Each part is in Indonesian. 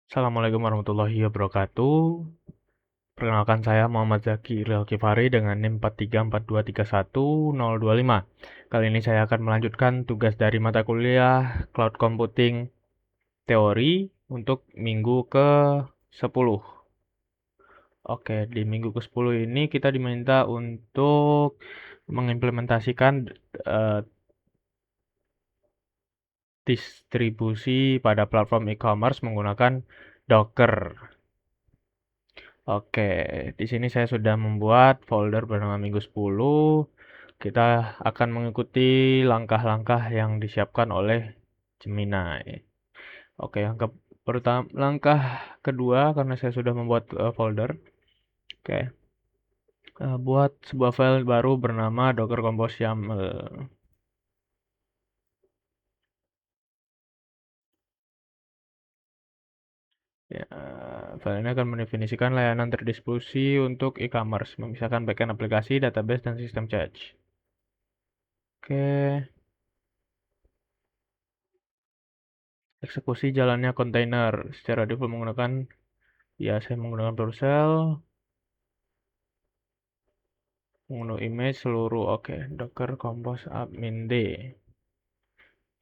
Assalamualaikum warahmatullahi wabarakatuh. Perkenalkan saya Muhammad Zaki Ilal Kifari dengan NIM 4342311025. Kali ini saya akan melanjutkan tugas dari mata kuliah Cloud Computing Teori untuk minggu ke-10. Oke, di minggu ke-10 ini kita diminta untuk mengimplementasikan eh, distribusi pada platform e-commerce menggunakan Docker. Oke, di sini saya sudah membuat folder bernama Minggu 10. Kita akan mengikuti langkah-langkah yang disiapkan oleh Gemini. Oke, langkah kedua karena saya sudah membuat folder. Oke, buat sebuah file baru bernama Docker Compose YAML. Ya, file ini akan mendefinisikan layanan terdistribusi untuk e-commerce, memisahkan backend aplikasi, database, dan sistem cache. Oke, eksekusi jalannya kontainer secara default menggunakan, ya saya menggunakan PowerShell, mengunduh image seluruh, oke, Docker Compose admin D.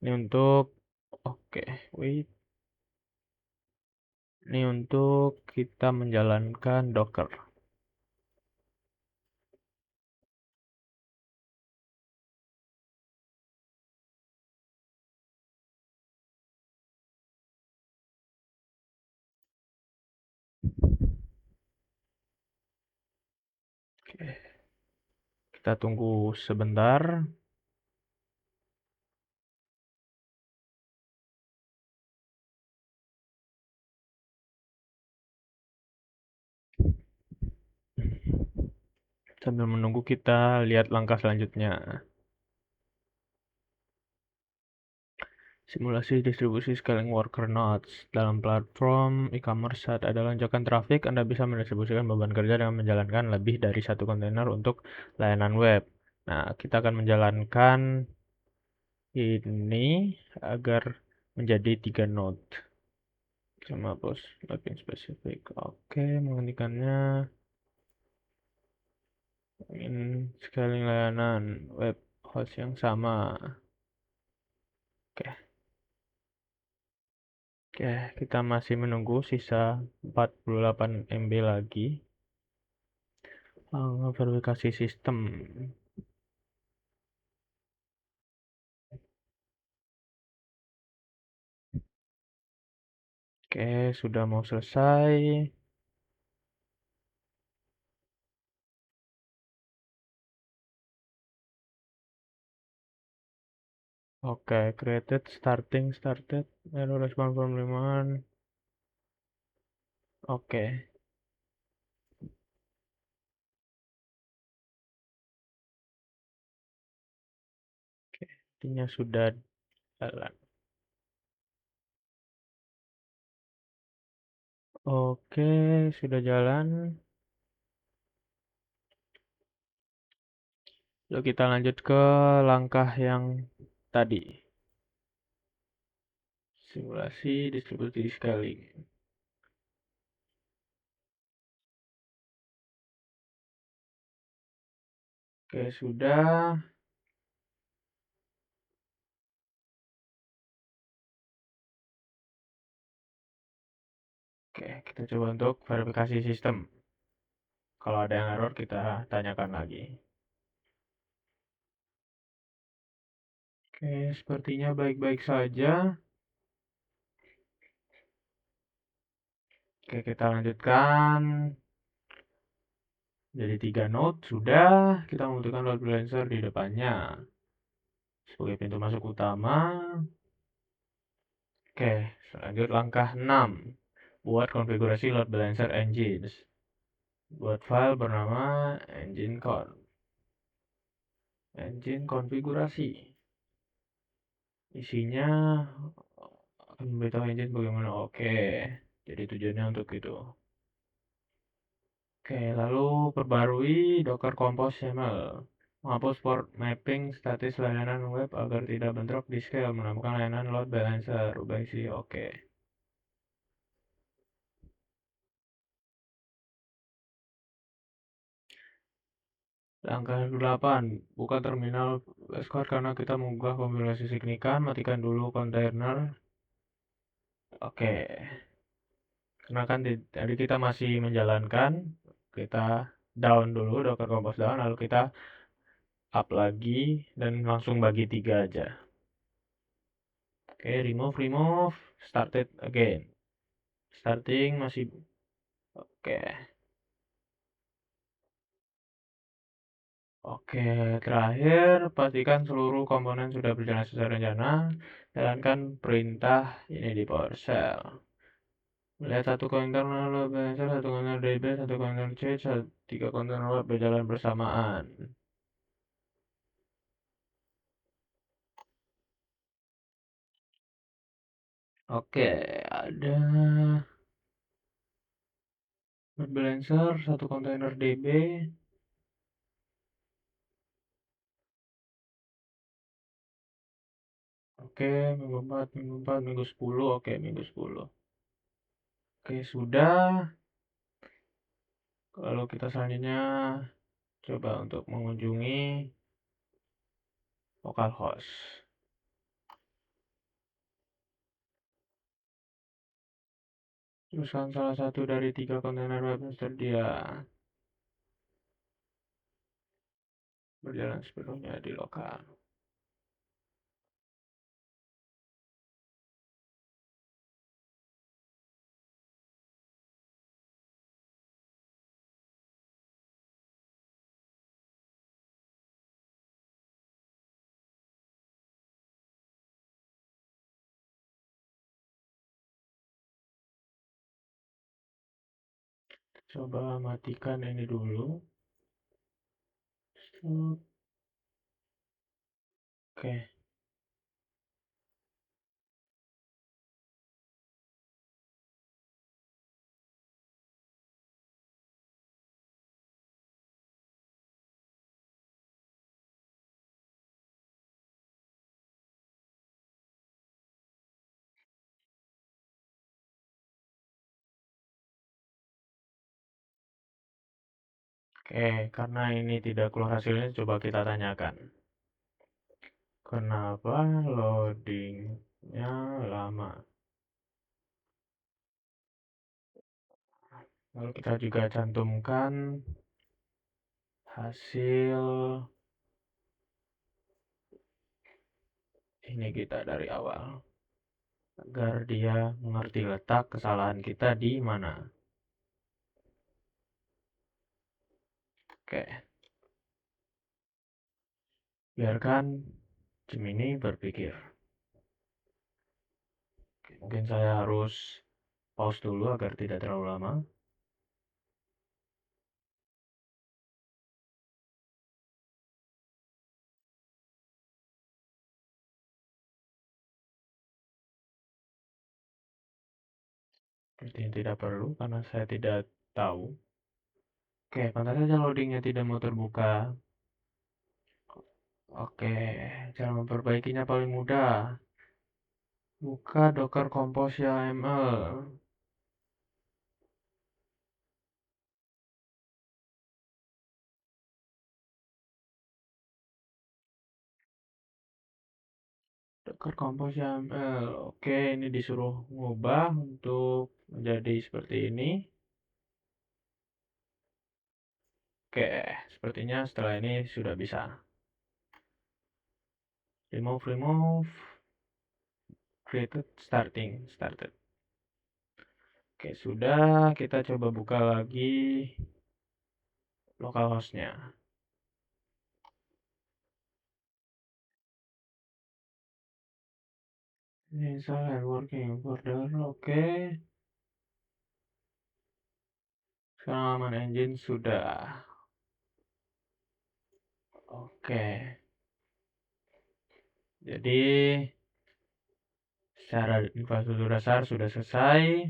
Ini untuk, oke, wait, ini untuk kita menjalankan Docker. Oke, kita tunggu sebentar. Sambil menunggu kita lihat langkah selanjutnya. Simulasi distribusi scaling worker nodes. Dalam platform e-commerce saat ada lonjakan trafik, Anda bisa mendistribusikan beban kerja dengan menjalankan lebih dari satu kontainer untuk layanan web. Nah, kita akan menjalankan ini agar menjadi 3 node. Sama bos, mapping spesifik. Oke, menghentikannya. Ingin scaling layanan web host yang sama. Oke. Oke, kita masih menunggu sisa 48 MB lagi. Verifikasi sistem. Oke, sudah mau selesai. Oke, started. Error respon penerimaan. Oke, intinya sudah jalan. Oke, sudah jalan. Lalu kita lanjut ke langkah yang tadi. Simulasi distribusi scaling. Oke, sudah. Oke, kita coba untuk verifikasi sistem. Kalau ada yang error, kita tanyakan lagi. Oke, sepertinya baik-baik saja. Oke, kita lanjutkan. Jadi 3 node sudah. Kita membutuhkan load balancer di depannya sebagai pintu masuk utama. Oke, lanjut langkah 6. Buat konfigurasi load balancer engines. Buat file bernama engine konfigurasi. Isinya akan memberitahu engine bagaimana. Oke, jadi tujuannya untuk itu. Oke, lalu perbarui Docker Compose YAML. Menghapus port mapping statis layanan web agar tidak bentrok di scale. Menambahkan layanan load balancer. Ubah isi. Oke. Langkah 8, buka terminal Escort karena kita mengubah konfigurasi signifikan, matikan dulu kontainer. Oke, karena kan tadi kita masih menjalankan, kita down dulu, Docker Compose down, lalu kita up lagi, dan langsung bagi 3 aja. Oke, remove, started again. Starting masih, oke. Oke, terakhir pastikan seluruh komponen sudah berjalan sesuai rencana. Jalankan perintah ini di PowerShell. Lihat satu kontainer web browser, satu kontainer DB, satu kontainer C, 3 kontainer web berjalan bersamaan. Oke, ada web balancer, satu kontainer DB. Oke, minggu 4, minggu 4, minggu 10. Oke, minggu 10. Oke, sudah. Lalu kita selanjutnya coba untuk mengunjungi localhost. Teruskan salah satu dari 3 kontainer web yang tersedia. Berjalan sepenuhnya di lokal. Coba matikan ini dulu. Oke. Oke, karena ini tidak keluar hasilnya, coba kita tanyakan. Kenapa loadingnya lama? Lalu kita juga cantumkan hasil ini kita dari awal, agar dia mengerti letak kesalahan kita di mana. Oke. Biarkan Gemini berpikir. Oke, mungkin saya harus pause dulu agar tidak terlalu lama. Sepertinya tidak perlu karena saya tidak tahu. Oke, pantas saja loadingnya tidak mau terbuka. Oke, cara memperbaikinya paling mudah. Buka Docker Compose YAML. Docker Compose YAML. Oke, ini disuruh ngubah untuk menjadi seperti ini. Oke, sepertinya setelah ini sudah bisa. Remove, created, started. Oke, sudah. Kita coba buka lagi localhost-nya. Install working folder, oke. Halaman engine sudah. Oke. Jadi secara infrastruktur dasar sudah selesai.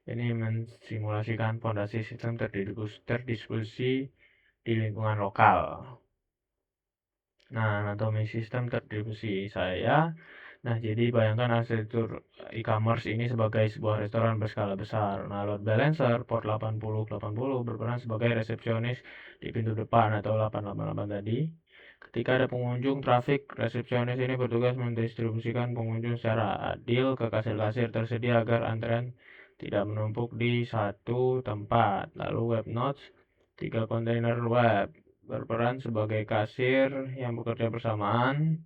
Ini mensimulasikan fondasi sistem terdistribusi di lingkungan lokal. Nah, anatomi sistem terdistribusi saya Nah, jadi bayangkan arsitektur e-commerce ini sebagai sebuah restoran berskala besar. Nah, load balancer port 8080 berperan sebagai resepsionis di pintu depan atau 888 tadi. Ketika ada pengunjung, trafik resepsionis ini bertugas mendistribusikan pengunjung secara adil ke kasir-kasir tersedia agar antrean tidak menumpuk di satu tempat. Lalu web nodes, 3 kontainer web, berperan sebagai kasir yang bekerja bersamaan.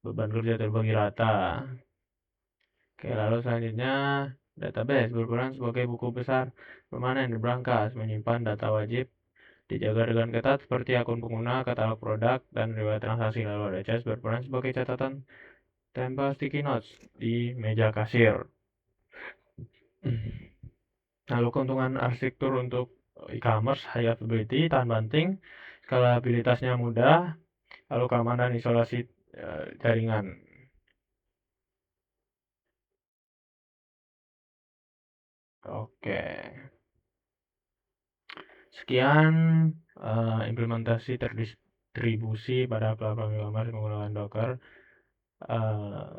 Beban kerja terbagi rata. Oke, lalu selanjutnya database berperan sebagai buku besar permanen di brankas, menyimpan data wajib dijaga dengan ketat seperti akun pengguna, katalog produk, dan riwayat transaksi. Lalu ada CAS berperan sebagai catatan tempel sticky notes di meja kasir. Lalu keuntungan arsitektur untuk e-commerce, high availability, tahan banting, skalabilitasnya mudah, lalu keamanan isolasi jaringan. Oke. Sekian implementasi terdistribusi pada platform e-commerce menggunakan Docker. eh,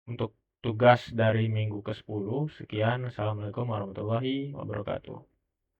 untuk tugas dari minggu ke-10. Sekian. Assalamualaikum warahmatullahi wabarakatuh.